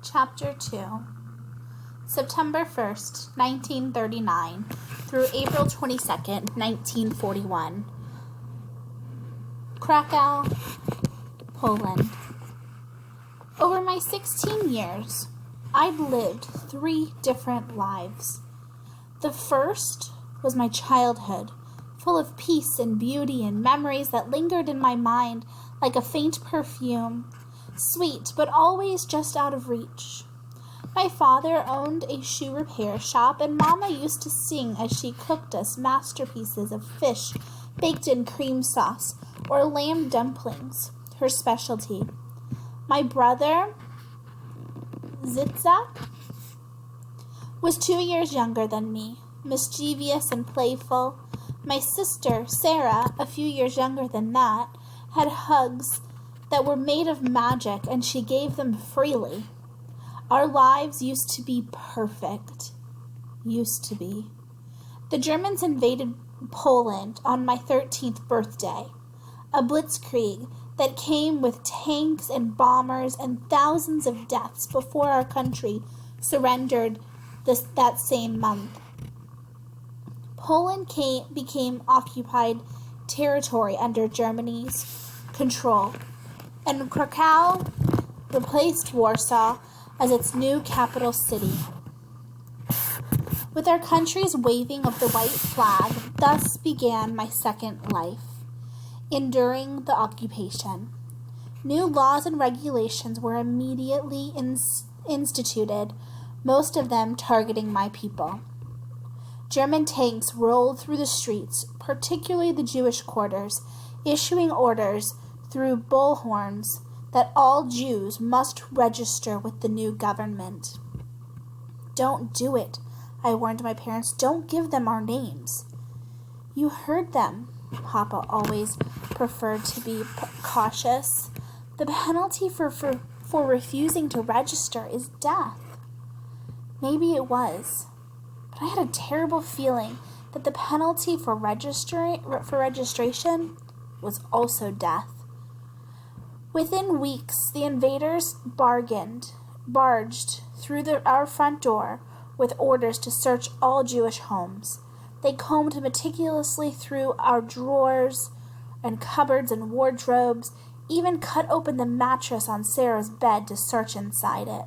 Chapter 2, September 1st, 1939 through April 22nd, 1941. Krakow, Poland. Over my 16 years, I'd lived 3 different lives. The first was my childhood, full of peace and beauty and memories that lingered in my mind like a faint perfume, sweet but always just out of reach. My father owned a shoe repair shop, and Mama used to sing as she cooked us masterpieces of fish baked in cream sauce or lamb dumplings, her specialty. My brother, Zitzak, was 2 years younger than me, mischievous and playful. My sister, Sarah, a few years younger than that, had hugs that were made of magic, and she gave them freely. Our lives used to be perfect. Used to be. The Germans invaded Poland on my 13th birthday. A blitzkrieg that came with tanks and bombers and thousands of deaths before our country surrendered that same month. Poland became occupied territory under Germany's control, and Krakow replaced Warsaw as its new capital city. With our country's waving of the white flag, thus began my second life, enduring the occupation. New laws and regulations were immediately instituted, most of them targeting my people. German tanks rolled through the streets, particularly the Jewish quarters, issuing orders through bullhorns that all Jews must register with the new government. "Don't do it," I warned my parents. "Don't give them our names." "You heard them." Papa always preferred to be cautious. "The penalty for refusing to register is death." Maybe it was, but I had a terrible feeling that the penalty for registration was also death. Within weeks, the invaders barged through our front door with orders to search all Jewish homes. They combed meticulously through our drawers and cupboards and wardrobes, even cut open the mattress on Sarah's bed to search inside it.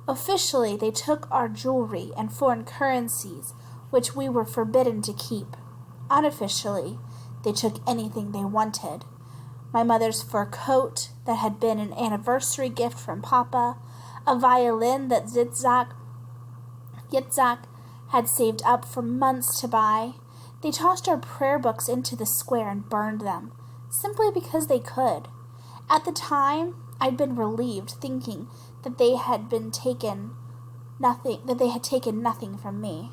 Officially, they took our jewelry and foreign currencies, which we were forbidden to keep. Unofficially, they took anything they wanted. My mother's fur coat that had been an anniversary gift from Papa, a violin that Yitzhak had saved up for months to buy. They tossed our prayer books into the square and burned them, simply because they could. At the time, I'd been relieved, thinking that they had taken nothing from me.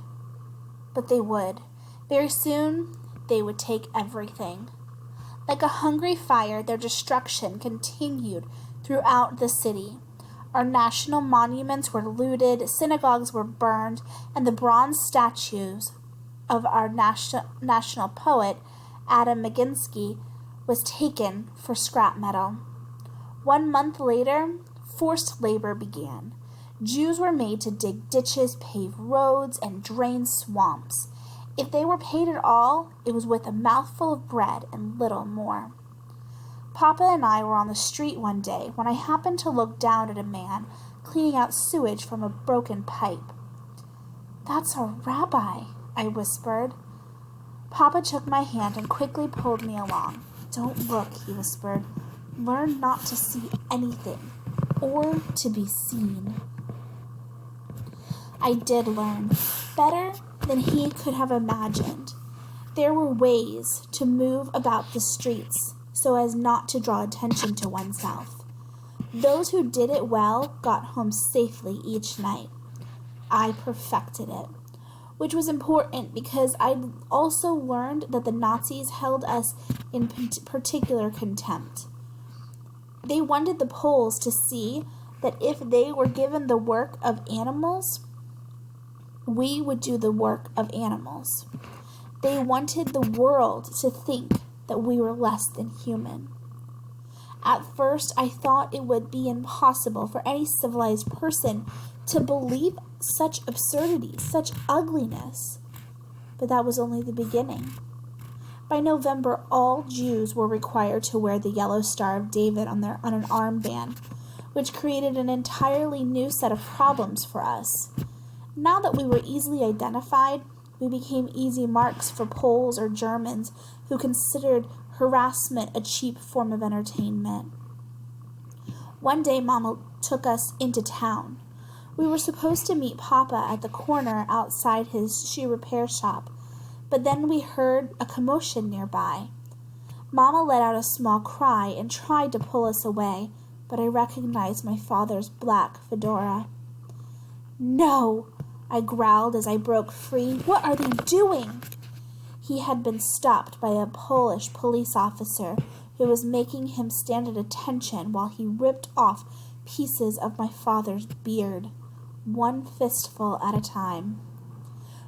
But they would. Very soon, they would take everything. Like a hungry fire, their destruction continued throughout the city. Our national monuments were looted, synagogues were burned, and the bronze statues of our national poet, Adam Maginsky, was taken for scrap metal. 1 month later, forced labor began. Jews were made to dig ditches, pave roads, and drain swamps. If they were paid at all, it was with a mouthful of bread and little more. Papa and I were on the street one day when I happened to look down at a man cleaning out sewage from a broken pipe. "That's a rabbi," I whispered. Papa took my hand and quickly pulled me along. "Don't look," he whispered. "Learn not to see anything, or to be seen." I did learn, better than he could have imagined. There were ways to move about the streets so as not to draw attention to oneself. Those who did it well got home safely each night. I perfected it, which was important because I also learned that the Nazis held us in particular contempt. They wanted the Poles to see that if they were given the work of animals, we would do the work of animals. They wanted the world to think that we were less than human. At first, I thought it would be impossible for any civilized person to believe such absurdity, such ugliness. But that was only the beginning. By November, all Jews were required to wear the yellow Star of David on an armband, which created an entirely new set of problems for us. Now that we were easily identified, we became easy marks for Poles or Germans who considered harassment a cheap form of entertainment. One day, Mama took us into town. We were supposed to meet Papa at the corner outside his shoe repair shop, but then we heard a commotion nearby. Mama let out a small cry and tried to pull us away, but I recognized my father's black fedora. "No!" I growled as I broke free. "What are they doing?" He had been stopped by a Polish police officer who was making him stand at attention while he ripped off pieces of my father's beard, one fistful at a time.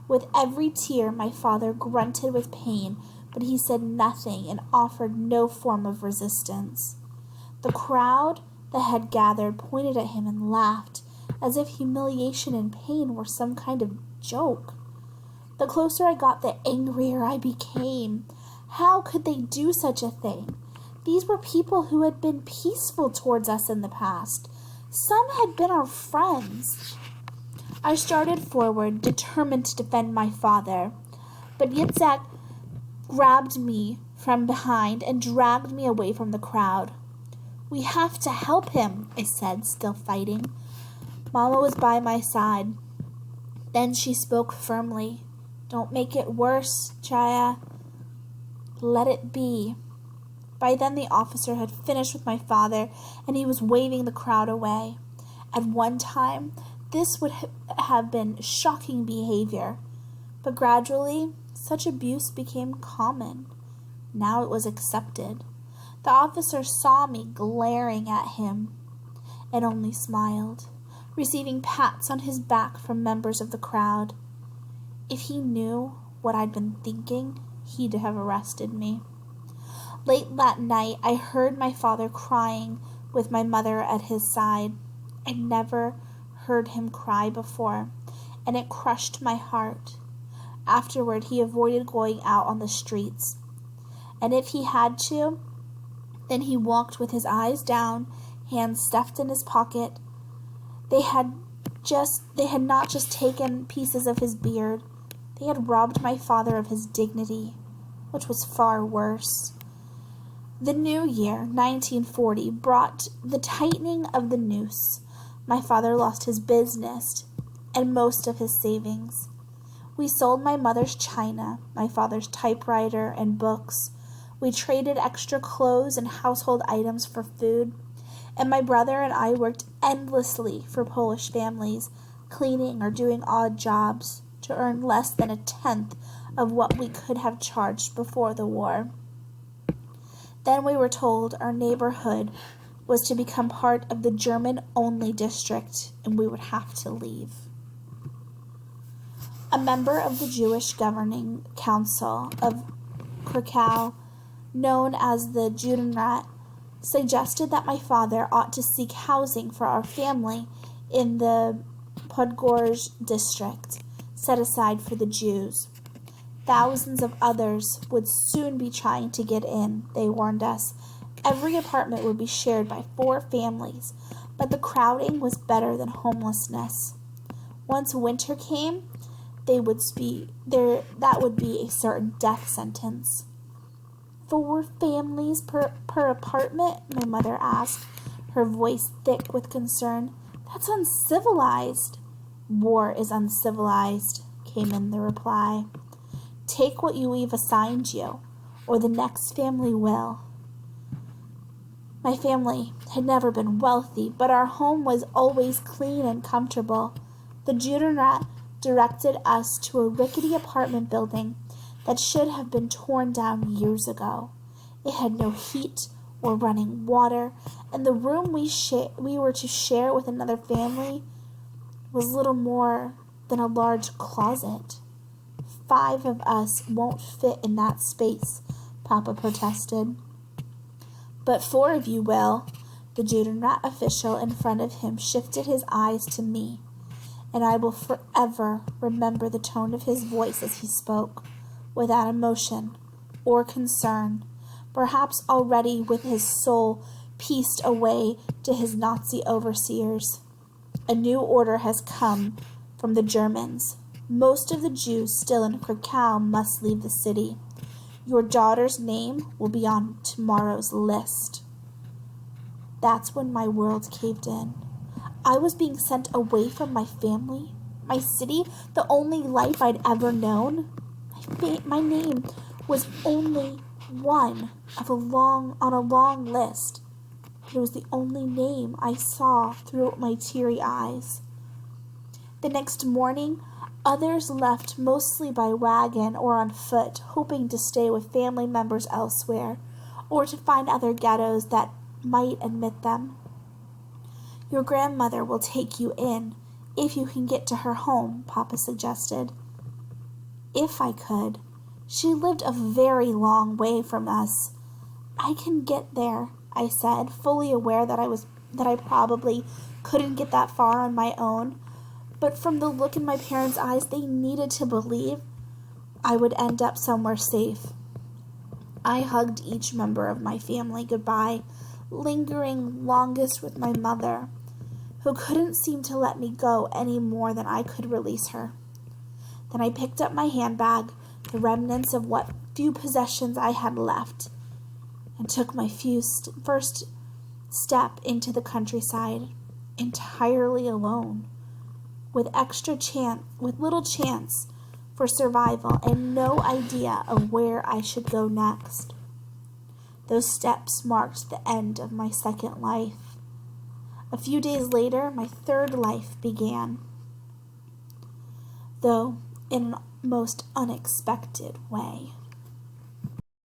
With every tear, my father grunted with pain, but he said nothing and offered no form of resistance. The crowd that had gathered pointed at him and laughed, as if humiliation and pain were some kind of joke. The closer I got, the angrier I became. How could they do such a thing? These were people who had been peaceful towards us in the past. Some had been our friends. I started forward, determined to defend my father, but Yitzhak grabbed me from behind and dragged me away from the crowd. "We have to help him," I said, still fighting. Mama was by my side. Then she spoke firmly. "Don't make it worse, Chaya. Let it be." By then the officer had finished with my father, and he was waving the crowd away. At one time, this would have been shocking behavior, but gradually, such abuse became common. Now it was accepted. The officer saw me glaring at him and only smiled, receiving pats on his back from members of the crowd. If he knew what I'd been thinking, he'd have arrested me. Late that night, I heard my father crying with my mother at his side. I'd never heard him cry before, and it crushed my heart. Afterward, he avoided going out on the streets, and if he had to, then he walked with his eyes down, hands stuffed in his pocket. They had not just taken pieces of his beard, they had robbed my father of his dignity, which was far worse. The new year, 1940, brought the tightening of the noose. My father lost his business and most of his savings. We sold my mother's china, my father's typewriter, and books. We traded extra clothes and household items for food, and my brother and I worked endlessly for Polish families, cleaning or doing odd jobs to earn less than a tenth of what we could have charged before the war. Then we were told our neighborhood was to become part of the German-only district, and we would have to leave. A member of the Jewish Governing Council of Krakow, known as the Judenrat, suggested that my father ought to seek housing for our family in the Podgorz district, set aside for the Jews. Thousands of others would soon be trying to get in, they warned us. Every apartment would be shared by 4 families, but the crowding was better than homelessness. Once winter came, that would be a certain death sentence. 4 families per apartment? My mother asked, her voice thick with concern. That's uncivilized. War is uncivilized, came in the reply. Take what we've assigned you, or the next family will. My family had never been wealthy, but our home was always clean and comfortable. The Judenrat directed us to a rickety apartment building that should have been torn down years ago. It had no heat or running water, and the room we were to share with another family was little more than a large closet. 5 of us won't fit in that space, Papa protested. But 4 of you will. The Judenrat official in front of him shifted his eyes to me, and I will forever remember the tone of his voice as he spoke, without emotion or concern, perhaps already with his soul pieced away to his Nazi overseers. A new order has come from the Germans. Most of the Jews still in Krakow must leave the city. Your daughter's name will be on tomorrow's list. That's when my world caved in. I was being sent away from my family, my city, the only life I'd ever known. My name was only one on a long list. It was the only name I saw through my teary eyes. The next morning, others left mostly by wagon or on foot, hoping to stay with family members elsewhere or to find other ghettos that might admit them. Your grandmother will take you in, if you can get to her home, Papa suggested. If I could. She lived a very long way from us. I can get there, I said, fully aware that I probably couldn't get that far on my own. But from the look in my parents' eyes, they needed to believe I would end up somewhere safe. I hugged each member of my family goodbye, lingering longest with my mother, who couldn't seem to let me go any more than I could release her. Then I picked up my handbag, the remnants of what few possessions I had left, and took my first step into the countryside, entirely alone, with little chance for survival and no idea of where I should go next. Those steps marked the end of my second life. A few days later, my third life began, though in a most unexpected way.